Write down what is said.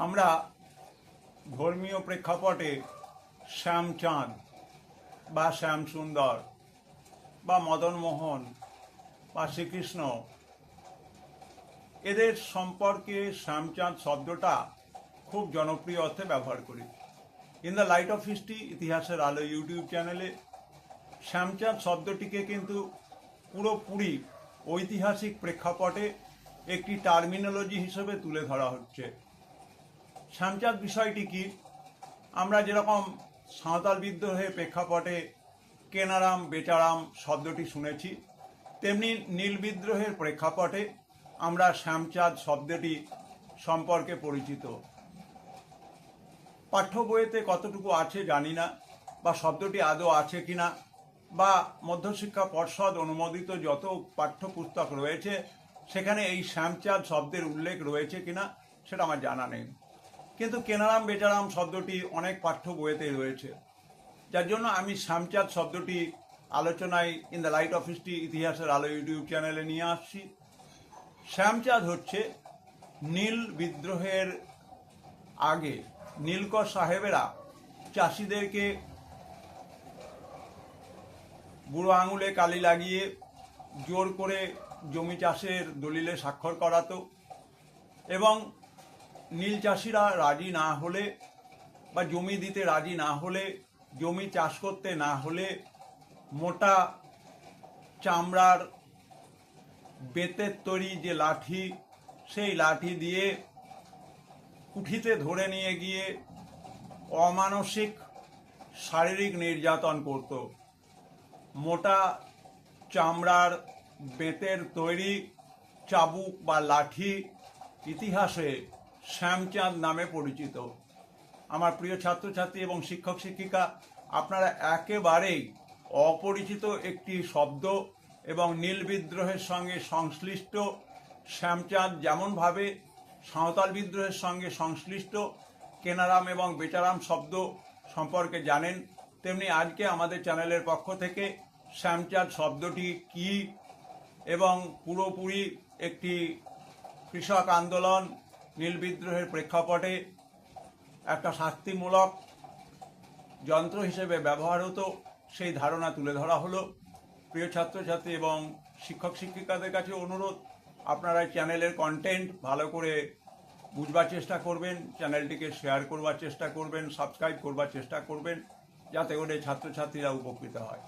আমরা ধর্মীয় প্রেক্ষাপটে শ্যামচাঁদ বা শ্যামসুন্দর বা মদনমোহন বা শ্রীকৃষ্ণ এদের সম্পর্কে শ্যামচাঁদ শব্দটা খুব জনপ্রিয় অর্থে ব্যবহার করি। In the light off history ইতিহাসের আলো ইউটিউব চ্যানেলে শ্যামচাঁদ শব্দটিকে কিন্তু পুরোপুরি ঐতিহাসিক প্রেক্ষাপটে একটি টার্মিনোলজি হিসেবে তুলে ধরা হচ্ছে। শ্যামচাঁদ বিষয়টি কি? আমরা যেরকম সাঁওতাল বিদ্রোহের প্রেক্ষাপটে কেনারাম বেচারাম শব্দটি শুনেছি, তেমনি নীল বিদ্রোহের প্রেক্ষাপটে আমরা শ্যামচাঁদ শব্দটি সম্পর্কে পরিচিত। পাঠ্য বইয়েতে কতটুকু আছে জানি না, বা শব্দটি আদৌ আছে কিনা, বা মধ্যশিক্ষা পর্ষদ অনুমোদিত যত পাঠ্যপুস্তক রয়েছে সেখানে এই শ্যামচাঁদ শব্দের উল্লেখ রয়েছে কিনা সেটা আমার জানা নেই। কিন্তু কেনারাম বেচারাম শব্দটি অনেক পাঠ্য বইয়েতে রয়েছে, যার জন্য আমি শ্যামচাঁদ শব্দটি আলোচনায় in the light off history ইতিহাসের আলো ইউটিউব চ্যানেলে নিয়ে আসছি। শ্যামচাঁদ হচ্ছে নীল বিদ্রোহের আগে নীলকর সাহেবেরা চাষিদেরকে বুড়ো আঙুলে কালি লাগিয়ে জোর করে জমি চাষের দলিলে স্বাক্ষর করাতো, এবং নীল চাষিরা রাজি না হলে বা জমি দিতে রাজি না হলে, জমি চাষ করতে না হলে মোটা চামড়ার বেতের তৈরি যে লাঠি, সেই লাঠি দিয়ে কুঠিতে ধরে নিয়ে গিয়ে অমানসিক শারীরিক নির্যাতন করত। মোটা চামড়ার বেতের তৈরি চাবুক বা লাঠি ইতিহাসে শ্যামচাঁদ নামে পরিচিত। আমার প্রিয় ছাত্রছাত্রী এবং শিক্ষক শিক্ষিকা, আপনারা একেবারেই অপরিচিত একটি শব্দ এবং নীল বিদ্রোহের সঙ্গে সংশ্লিষ্ট শ্যামচাঁদ যেমনভাবে সাঁওতাল বিদ্রোহের সঙ্গে সংশ্লিষ্ট কেনারাম এবং বেচারাম শব্দ সম্পর্কে জানেন, তেমনি আজকে আমাদের চ্যানেলের পক্ষ থেকে শ্যামচাঁদ শব্দটি কি এবং পুরোপুরি একটি কৃষক আন্দোলন নীল বিদ্রোহের প্রেক্ষাপটে একটা শাস্তিমূলক যন্ত্র হিসেবে ব্যবহার হতো সেই ধারণা তুলে ধরা হলো। প্রিয় ছাত্রছাত্রী এবং শিক্ষক শিক্ষিকাদের কাছে অনুরোধ, আপনারা চ্যানেলের কন্টেন্ট ভালো করে বুঝবার চেষ্টা করবেন, চ্যানেলটিকে শেয়ার করবার চেষ্টা করবেন, সাবস্ক্রাইব করবার চেষ্টা করবেন, যাতে করে ছাত্রছাত্রীরা উপকৃত হয়।